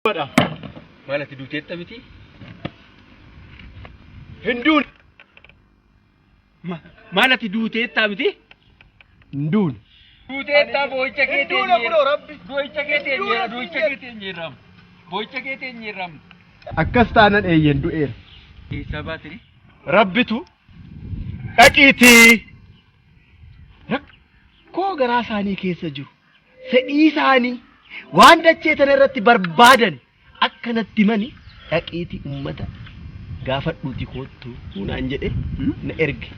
Bada. Malah tidur teta miti. Hindun. Malah tidur teta miti. Hindun. Teta boicha kete. Hindun aku Rabbi. Boicha kete nyiram. Boicha kete nyiram. Boicha kete nyiram. Akkas taanan eeyyen du'eera. Isa baatiri. Rabbitu dhaqiiti. Rakkoo garaa isaanii keessa jiru. Fedhii isaanii waan dachee tana irratti barbaadan akkanatti mani dhaqiiti ummata gaafadhuuti koottu naan jedhe na erge.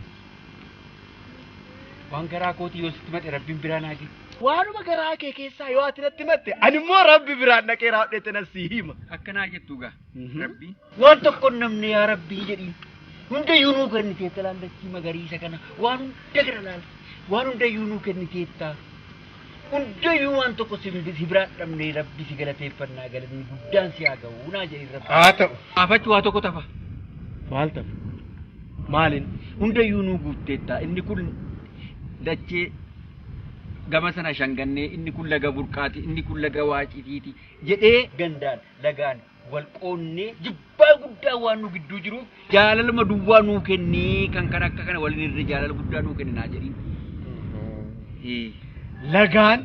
Waan garaa kooti yoo sitti madhe rabbiin biraa naagi. Waanuma garaa kee keessaa yoo ati natti matte ani immoo rabbi biraan dhaqee raawwadhete na sii hima. Akkanaa jettu gaa rabbii. Waan tokko namni yaa rabbii jedhi hundayyuu nuu kenniteetta laandachii magariisa kana waan hunda gara laala waan hundayyuu nuu kenniteetta hundayyuu waan tokko si biraan dhabnee rabbi si galateeffannaa galanni guddaan si haa ga'u naa jedhi rabbi. Haa ta'u. Afachi waa tokko tafa. Maal tafa? Maalin? Hundayyuu nuu guutteetta inni kun dachee gama sana shangannee inni kun laga burqaati inni kun laga waacitiiti jedhee gandaan lagaan wal qoonnee jibbaa guddaa waan nu gidduu jiruuf jaalalama duwwaa nuu kennee kan kana akka kana waliin irra jaalala guddaa nuu kenne naa jedhi. Lagaan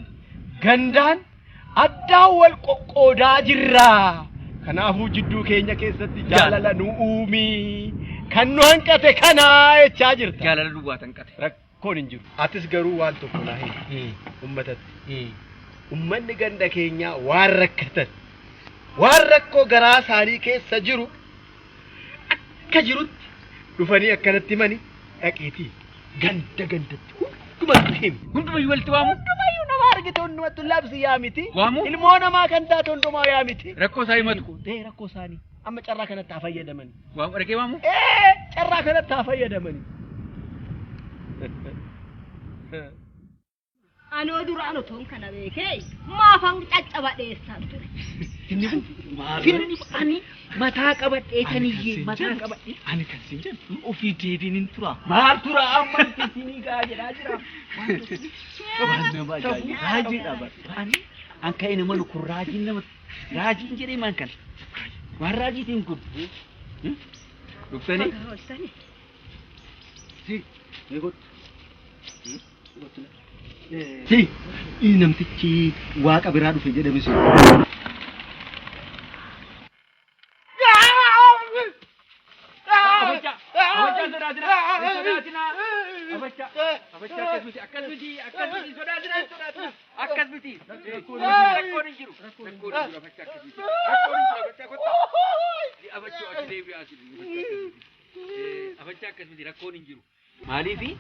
gandaan addaan wal qoqqoodaa jirra. Kanaafuu jidduu keenya keessatti jaalala nu uumii kan nu hanqate kanaa jechaa jirta. Jaalala duwwaa hanqate. Rakkoon hin jiru. Atis garuu waan tokko naa himi ummatatti. Ummanni ganda keenyaa waan rakkatan waan rakkoo garaa isaanii keessa jiru akka jirutti dhufanii akkanatti mani dhaqiitii ganda gandatti hundumatti himi. Hundumayyuu walitti waamu. Hundumayyuu nama argite hundumatti labsi yaa miti. Waamu. Ilmoo namaa kan taate hundumaa yaa miti. Rakkoo isaa himatu. Rakkoo isaanii amma carraa kanatti haa fayyadamani. Waamu argee waamu. Carraa kanatti haa fayyadamani. Anoo duraan otoon kana beekee maafan caccabadheessaan ture. finni ani mataa qabadheetaniyyee mataa qabadhee. Ani kan siin jedhu ofii deebiin hin tura. Maal tura amma isinii gaa jedhaa jira. Waan nama ajaa'iba. Raajiidha bara. Ani an ka'e nama kun raajiin nama raajiin jedhee maan kana. Waan raajiitiin kun. Dhuftanii. Si namtichi waaqa biraa dhufe jedhame sun. Maaliifi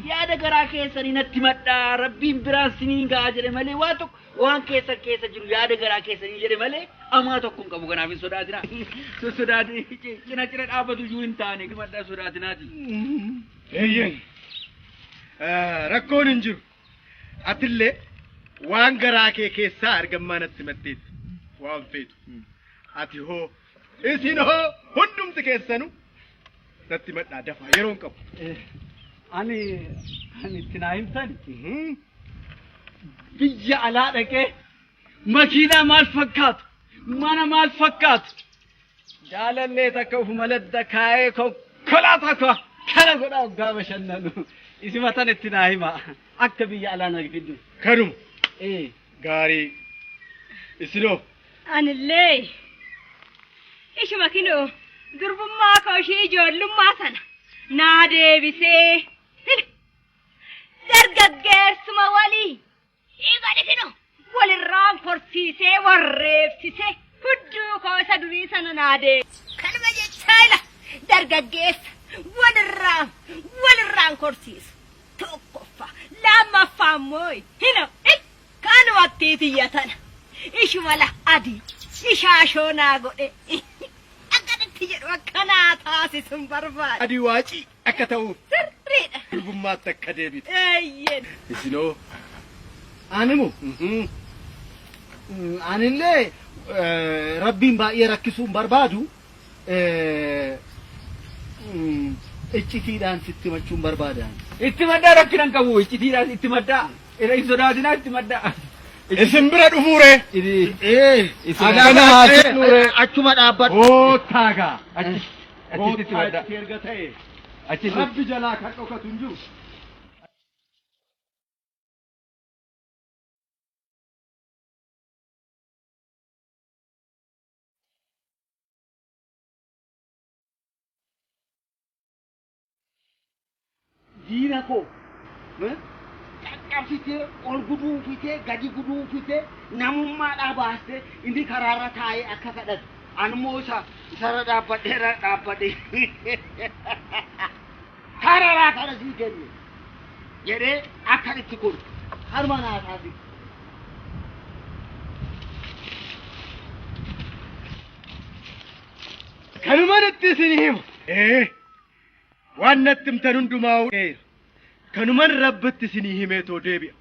yaada garaa keessanii natti madhaa rabbiin biraan siniin ga'a jedhe malee waan tokko waan keessa jiru yaada garaa keessanii jedhe malee amaa tokko hin qabu kanaaf hin sodaatina. Sodaatee cina dhaabbatu iyyuu hin taane maddaa sodaatinaati. Eeyyeen rakkoon hin jiru. Atillee waan garaa kee keessaa argammaa natti maddeetti waan feetu. Ati hoo isin hoo hundumti keessanu natti madhaa dafaa yeroon qabu. Ani itti naa himtani. Biyya alaa dhaqee makiinaa maal fakkaatu mana maal fakkaatu jaalallee takka ufuma ladda kaa'ee konkolaataa koo kana godhaa waggaa bashannanu isima tan itti naa hima akka biyya alaa na fiddu. Kanuma. Gaarii isinoo. Anillee ishuma kinoo durbummaa koo ishee ijoollummaa sana naa deebisee dargaggeessuma walii dhiigani kinoo walirraan korsiisee warreebsisee hudduu koo isa durii sana naa deebisee kanuma jechaa ila dargaggeessa walirraan korsiisu tokkoffaa lammaffaa immoo hino kan waqtii tiyyatana ishuma la adii ishaashoo naa godhe akkanitti jedhu akkanaa taasisuun barbaada. Adii waacii akka ta'uuf. Sirriidha. Durbummaatti akka deebitu. Eeyyeen. Isinoo. Animu. Anillee rabbiin baay'ee rakkisuun barbaadu iccitiidhaan sitti machuun barbaadan. Itti maddaa rakkinan qabu iccitiidhaan itti maddaa. Irra hin sodaatinaa itti maddaa. isin bira dhufuure Agana haasofnuure. Achuma dhaabbadhu. Kootaagaa. Achitti wadda. erga ta'e Achitti. rabbi jalaa kan dhokatu hin jiru. Diina koo qaqqabsitee ol guduunfitee gadi guduunfitee namummaadhaa baastee inni karaarra taa'ee akka kadhatu animmoo isarra dhaabbadhee kararaa kana sii kenne jedhee akka itti kun harma naasaati. Kanuma natti isin hima. Waan natti himtan hundumaa kanuman rabbitti isinii himee too deebi'a.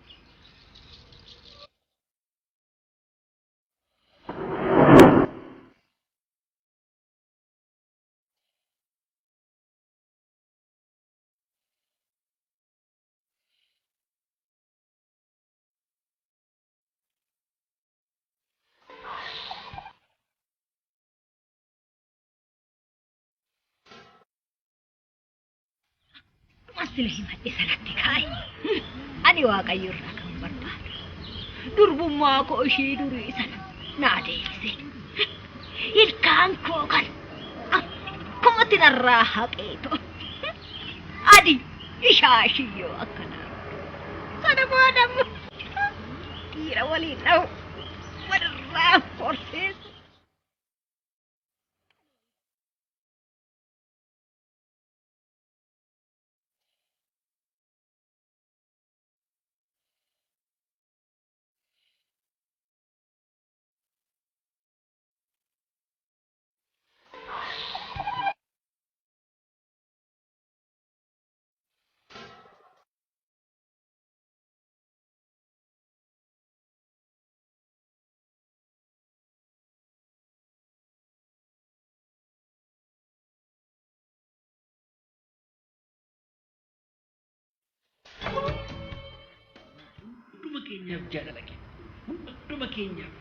Aslihi madde sanatti kai. Ani waaqayyo irraa kan barbaadu. Durbummaa koo ishee durii sana naa deebise. Ilkaan koo kan akkumatti narraa haqeeto. Adi ishaashiyyoo akkanaa. Sana boodammu dhiira waliin dha'u walirraa horseessu. Keenyaaf jaalala keenya hunduma keenyaaf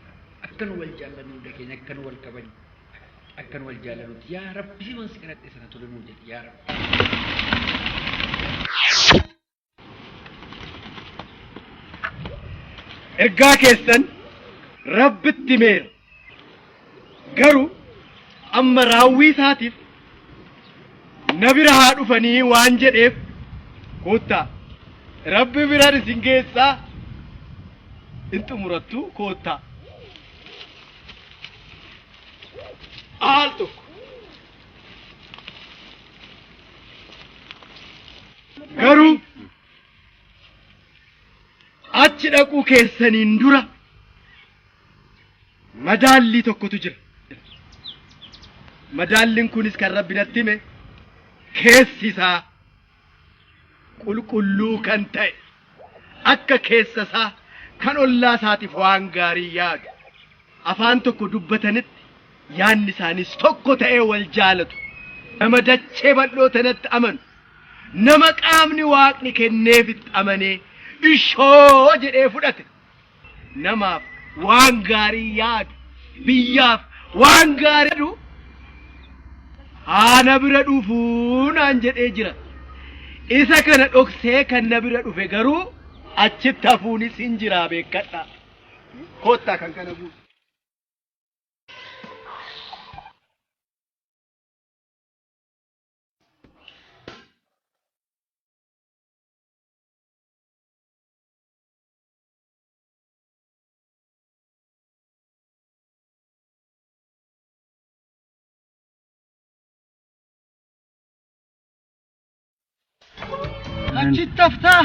akkan wal jaallannu hunda keenya akkan wal kabajnu akkan wal jaallannutti yaa rabbi si mansi kadhadhe sana tole nuu jedhi yaa rabbi. Ergaa keessan rabbitti himeera. Garuu amma raawwii isaatiif na bira haa dhufanii waan jedheef koottaa rabbi biraan isin geessaa intu murattu koottaa. Aaltu garuu achi dhaquu keessaniin dura madaallii tokkotu jira. Madaalliin kunis kan rabbi natti hime keessi isaa qulqulluu kan ta'e akka keessa isaa kan ollaa isaatiif waan gaarii yaadu afaan tokko dubbatanitti yaanni isaanis tokko ta'ee wal jaalatu nama dachee bal'oo tanatti amanu nama qaamni waaqni kenneefitti amanee ishoo jedhee fudhate namaaf waan gaarii yaadu biyyaaf waan gaarii yaadu ana bira dhufuu naan jedhee jira. Isa kana dhoksee kan na bira dhufe garuu achitti hafuunis hin jiraa beekadha. Koottaa kan kana buusu. Achitti haftaa.